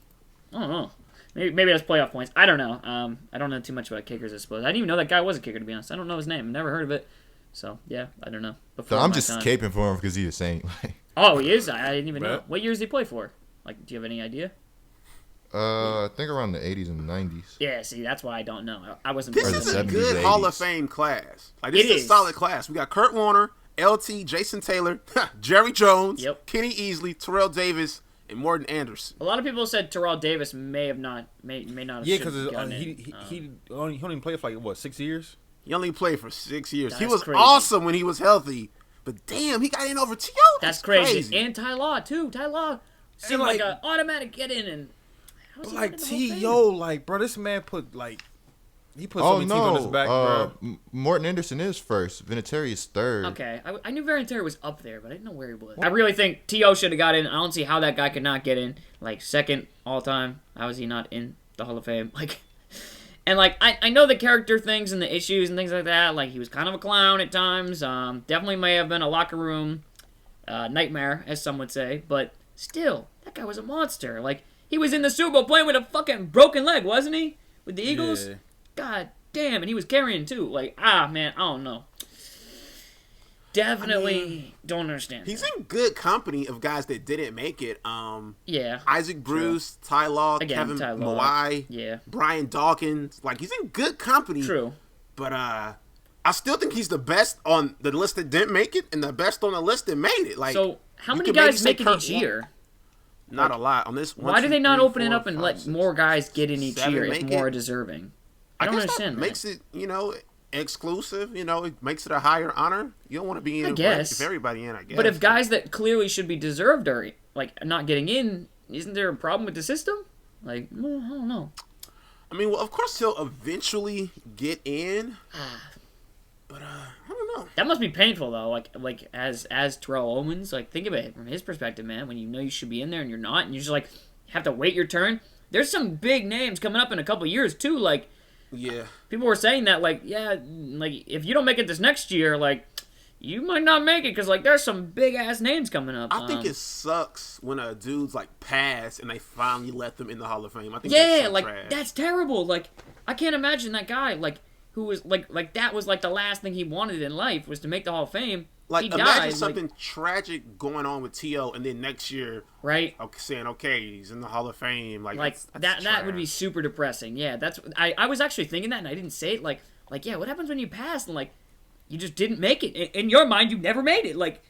I don't know. Maybe that's playoff points. I don't know. I don't know too much about kickers, I suppose. I didn't even know that guy was a kicker, to be honest. I don't know his name. Never heard of it. So, yeah, I don't know. So Before I'm my just time. caping for him because he's the same. Oh, he is? I didn't even know. Bet. What years did he play for? Like, do you have any idea? I think around the 80s and 90s. Yeah, see, that's why I don't know. I wasn't. This Or the is a 70s, good 80s. Hall of Fame class. Like this It is a is. solid class. We got Kurt Warner, LT, Jason Taylor, Jerry Jones, Yep. Kenny Easley, Terrell Davis, and Morton Anderson. A lot of people said Terrell Davis may not have. Yeah, should have because gotten he in. only played for like what 6 years. He only played for 6 years. He That's was crazy. awesome when he was healthy, but damn, he got in over T.O. That's crazy. And Ty Law too. Ty Law seemed like, like- an automatic get in, and how's he Like not in the Hall of Fame? T.O., like bro, this man put like he put so Oh many teams on his no, back, bro. Morton Anderson is first. Vinatieri is third. Okay, I knew Vinatieri was up there, but I didn't know where he was. I really think T.O. should have got in. I don't see how that guy could not get in. Like, second all-time. How is he not in the Hall of Fame? Like, and, like, I know the character things and the issues and things like that. Like, he was kind of a clown at times. Definitely may have been a locker room nightmare, as some would say. But still, that guy was a monster. Like, he was in the Super Bowl playing with a fucking broken leg, wasn't he? With the Eagles? Yeah. God damn, and he was carrying too. Like, man, I don't know. Definitely don't understand. He's that. in good company of guys that didn't make it. Yeah. Isaac Bruce, Ty Law, Again, Kevin Ty Law. Mawai, Yeah. Brian Dawkins. Like he's in good company. True. But I still think he's the best on the list that didn't make it and the best on the list that made it. Like So, how you many could maybe guys say make it Kurt each Wa- year? Not a lot on this. Why do they not open it up and let more? more guys get in each 7 year if make more it? are deserving? I don't guess understand that that. makes it, exclusive. It makes it a higher honor. You don't want to be in. I guess. If everybody in, I guess. But if guys that clearly should be deserved are like not getting in, isn't there a problem with the system? Like, well, I don't know. I mean, well, of course he'll eventually get in. But I don't know. That must be painful though. Like as Terrell Owens, like think of it from his perspective, man. When you know you should be in there and you're not, and you just like have to wait your turn. There's some big names coming up in a couple years too. Like Yeah. people were saying that, like like if you don't make it this next year, like you might not make it because like there's some big ass names coming up. I think it sucks when a dude's like pass and they finally let them in the Hall of Fame. I think yeah, that's so like trash. that's terrible. Like I can't imagine that guy like who was like that was like the last thing he wanted in life was to make the Hall of Fame. Like he imagine died, something tragic going on with T.O. and then next year, right? saying he's in the Hall of Fame. Like That that's would be trash. super depressing. Yeah, that's I was actually thinking that and I didn't say it. Like yeah, what happens when you pass and like you just didn't make it in your mind? You never made it. Like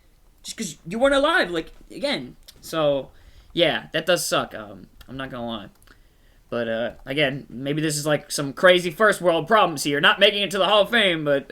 just because you weren't alive. Like again, so yeah, that does suck. I'm not gonna lie. But again, maybe this is like some crazy first world problems here. Not making it to the Hall of Fame, but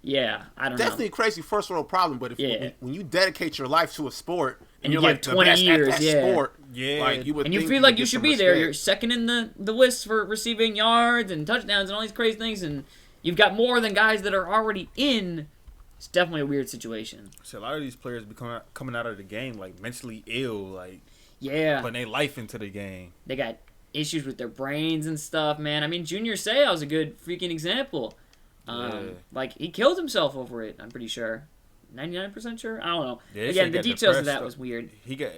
yeah, I don't Definitely know. a crazy first world problem, but when you dedicate your life to a sport and you're you like give the 20 best years, at that yeah. sport, Yeah. like you would And you think feel like would you get should some be there. respect. You're second in the list for receiving yards and touchdowns and all these crazy things, and you've got more than guys that are already in. It's definitely a weird situation. So a lot of these players be coming out of the game like mentally ill, like Yeah. putting their life into the game. They got issues with their brains and stuff, man. I mean, Junior Seau's a good freaking example. Like, he killed himself over it, I'm pretty sure. 99% sure? I don't know. Yeah, they Again, said the he got details of depressed, that though. was weird. He got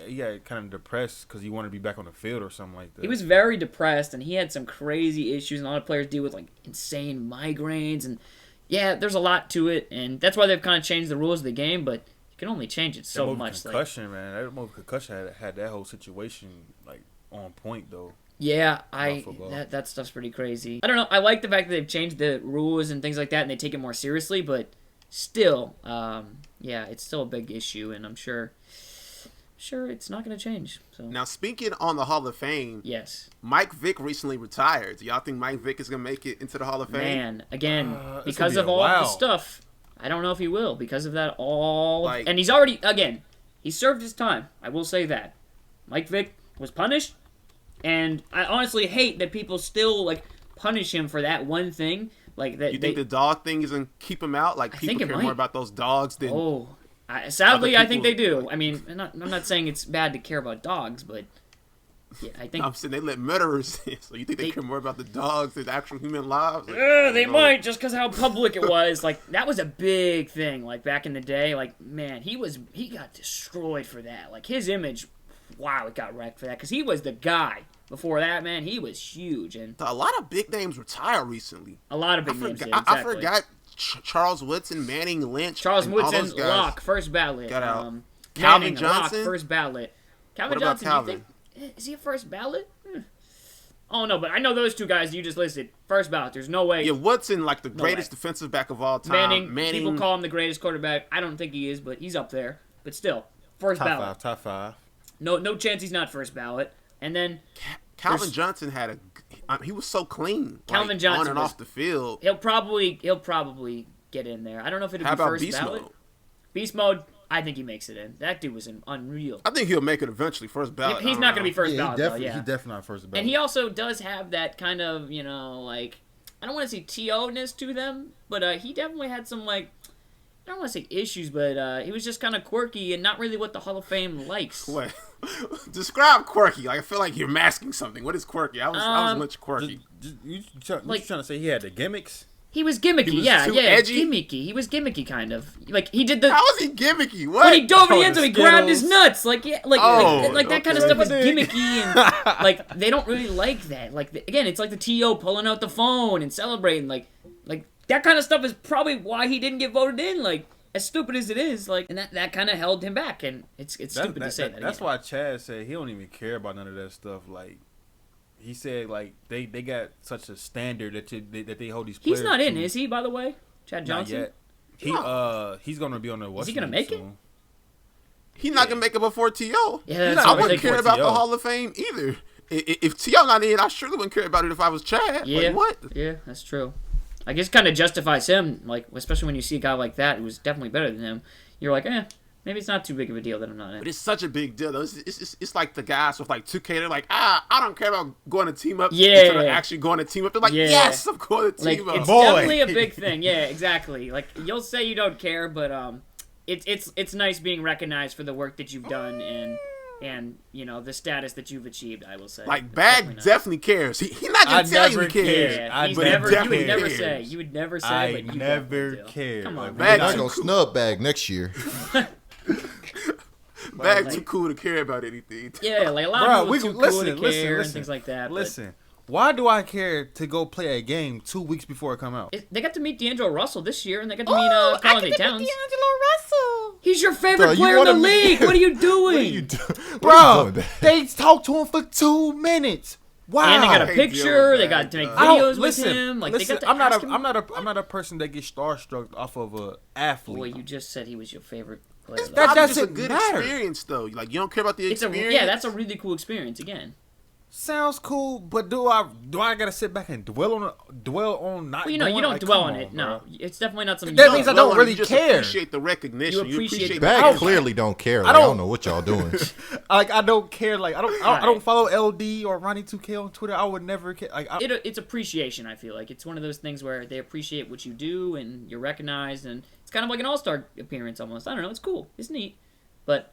kind of depressed because he wanted to be back on the field or something like that. He was very depressed, and he had some crazy issues, and a lot of players deal with, like, insane migraines, and yeah, there's a lot to it, and that's why they've kind of changed the rules of the game, but you can only change it so much. Concussion, man. That move concussion had that whole situation, like, on point, though. Yeah, football. that stuff's pretty crazy. I don't know. I like the fact that they've changed the rules and things like that, and they take it more seriously. But still, yeah, it's still a big issue, and I'm sure it's not going to change. So Now, speaking on the Hall of Fame, yes, Mike Vick recently retired. Do y'all think Mike Vick is going to make it into the Hall of Fame? man, again, It's because gonna of be a all the while. stuff, I don't know if he will because of that all. Like- And he's already he served his time. I will say that Mike Vick was punished. And I honestly hate that people still like punish him for that one thing. Like that. You think the dog thing is going to keep him out? Like, think people it care might. more about those dogs than... Sadly, other I think they people, do. I mean, I'm not saying it's bad to care about dogs, but yeah, I think I'm saying they let murderers in. So you think they care more about the dogs than the actual human lives? Like, they no. might just because how public it was. Like that was a big thing. Like back in the day, like man, he got destroyed for that. Like his image, wow, it got wrecked for that because he was the guy. Before that, man, he was huge, and A lot of big names retired recently. a lot of big I names. forgot, did, I exactly. forgot Charles Woodson, Manning Lynch. Charles and all Woodson, those guys. lock, first ballot. Got out. Calvin Calvin Johnson, Johnson? first ballot. Calvin What about Johnson, Calvin? you think, is he a first ballot? Oh, no, but I know those two guys you just listed. First ballot. There's no way. Yeah, Woodson, like the greatest way. defensive back of all time. Manning, people call him the greatest quarterback. I don't think he is, but he's up there. But still, first ballot. Top five. No chance he's not first ballot. And then Calvin Johnson had he was so clean. Calvin like, Johnson on and was- off the field. he'll probably get in there. I don't know if it'll How be about first Beast ballot. Mode? Beast mode, I think he makes it in. That dude was unreal. I think he'll make it eventually. First ballot. He's not going to be first Yeah, ballot, though, yeah. he definitely not first ballot. And he also does have that kind of, like, I don't want to say TO-ness to them, but he definitely had some, like, I don't want to say issues, but he was just kind of quirky and not really what the Hall of Fame likes. What? Describe quirky. Like I feel like you're masking something. What is quirky? I was much quirky. You trying to say he had the gimmicks? He was gimmicky, He was yeah, too yeah, edgy? gimmicky. He was gimmicky, kind of. Like, he did the... How is he gimmicky? What? When he dove in the Oh, end zone, the he grabbed his Skittles. nuts. Like, yeah, like that kind of okay. stuff is gimmicky, and like they don't really like that. Like, again, it's like the TO pulling out the phone and celebrating. Like that kind of stuff is probably why he didn't get voted in. Like, as stupid as it is, like, and that kind of held him back. And it's stupid to say that. That's again. why Chad said he don't even care about none of that stuff. Like he said, like they got such a standard that they hold these players. He's not in, to. is he? By the way, Chad Not Johnson. yet. He's gonna be on the. Is he gonna make it? He's not gonna make it before T.O. Yeah, that's not I what I'm wouldn't thinking. care about T.O. the Hall of Fame either. If T.O. not in, I surely wouldn't care about it if I was Chad. Yeah, Like, what? Yeah, that's true. I guess kind of justifies him, like especially when you see a guy like that who was definitely better than him. You're like, maybe it's not too big of a deal that I'm not in. But it's such a big deal, though. It's like the guys with like 2K. They're like, I don't care about going to team up. Yeah. Instead of actually going to team up. They're like, Yeah. yes, I'm going to Like, team up. it's Boy. definitely a big thing. Yeah, exactly. Like, you'll say you don't care, but it's nice being recognized for the work that you've done and the status that you've achieved. I will say. Like, It's Bag nice. definitely cares. He's not gonna tell you he cares. Yeah, I he's but never. he You would definitely never cares. say. You would never say. I but you never definitely do. care. Come on, Like, man. Bag Not too gonna cool. snub bag next year. Bag like- too cool to care about anything. Yeah, like a lot Bro, of we people can too cool to care and things like that. but Listen, why do I care to go play a game 2 weeks before it come out? they got to meet D'Angelo Russell this year, and they got to meet Colin Towns. Russell. He's your favorite Bro, you player in the wanna meet- league. What are you doing? What are you doing? Bro, they talked to him for 2 minutes. Wow. And they got a Hey, picture. deal They with got that, to make I don't- videos with listen, him. Like listen, they got to I'm not ask a, him. I'm not a person that gets starstruck off of a athlete. Boy, you just said he was your favorite player. That Probably just a doesn't good matter. experience, though. Like, you don't care about the It's experience. that's a really cool experience. Again, sounds cool, but do I gotta sit back and dwell on not? Well, you know, you going? don't Like, dwell come on it. bro. No, it's definitely not something. That you means I dwell don't on. really You just care. appreciate the recognition. You appreciate the Bag Okay. clearly don't care. Like, I I don't- don't know what y'all doing. Like I don't care. Like I don't Right. follow LD or Ronnie 2K on Twitter. I would never care. Like It's appreciation. I feel like it's one of those things where they appreciate what you do and you're recognized, and it's kind of like an all-star appearance almost. I don't know. It's cool. It's neat, but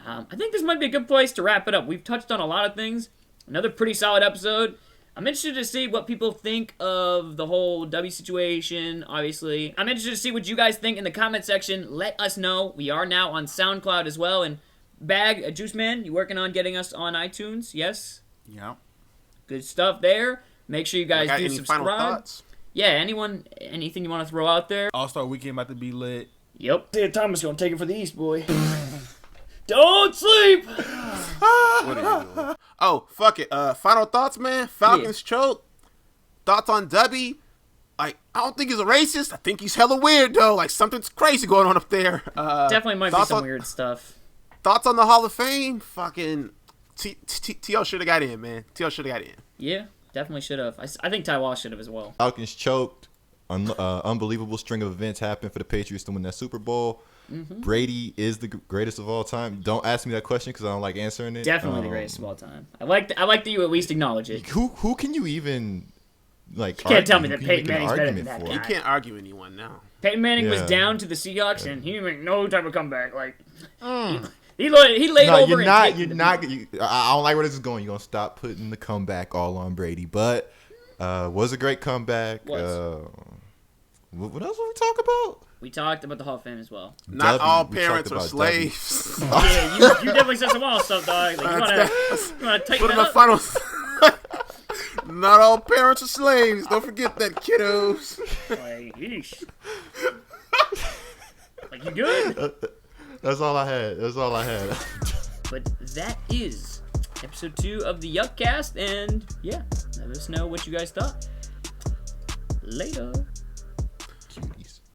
I think this might be a good place to wrap it up. We've touched on a lot of things. Another pretty solid episode. I'm interested to see what people think of the whole Debby situation, obviously. I'm interested to see what you guys think in the comment section. Let us know. We are now on SoundCloud as well. And Bag, Juice Man, you working on getting us on iTunes? Yes? yeah. Good stuff there. Make sure you guys Got do any subscribe. final thoughts? Yeah, anything you want to throw out there? All-Star Weekend about to be lit. Yep. Ted Thomas gonna take it for the East, boy. Don't sleep! What are you doing? Oh, fuck it. Final thoughts, man. Falcons choke. Thoughts on Debby? Like, I don't think he's a racist. I think he's hella weird though. Like something's crazy going on up there. Definitely might be thoughts some on- weird stuff. Thoughts on the Hall of Fame? Fucking T.O. should have got in, man. T.O. should have got in. Yeah, definitely should have. I think Ty Wall should have as well. Falcons choked. Unbelievable string of events happened for the Patriots to win that Super Bowl. Mm-hmm. Brady is the greatest of all time. Don't ask me that question because I don't like answering it. Definitely the greatest of all time. I like that you at least acknowledge it. Who can you even like? You can't tell me who that can you Peyton make an Manning's better argument than that for? guy. You can't argue anyone now. Peyton Manning was Yeah. down to the Seahawks, and he didn't make no type of comeback. Like he laid No, over. you're and not. taken You're the not. beat. I don't like where this is going. You're gonna stop putting the comeback all on Brady, but was a great comeback. Was. What else did we talk about? We talked about the Hall of Fame as well. Not Debby, all we parents talked are about Debby. slaves. Yeah, you definitely said some wild stuff, dog. Like, you wanna tighten What that are the up? finals? Not all parents are slaves. Don't forget that, kiddos. Like, yeesh. Like, you good? That's all I had. But that is episode 2 of the YuckCast, and yeah, let us know what you guys thought. Later.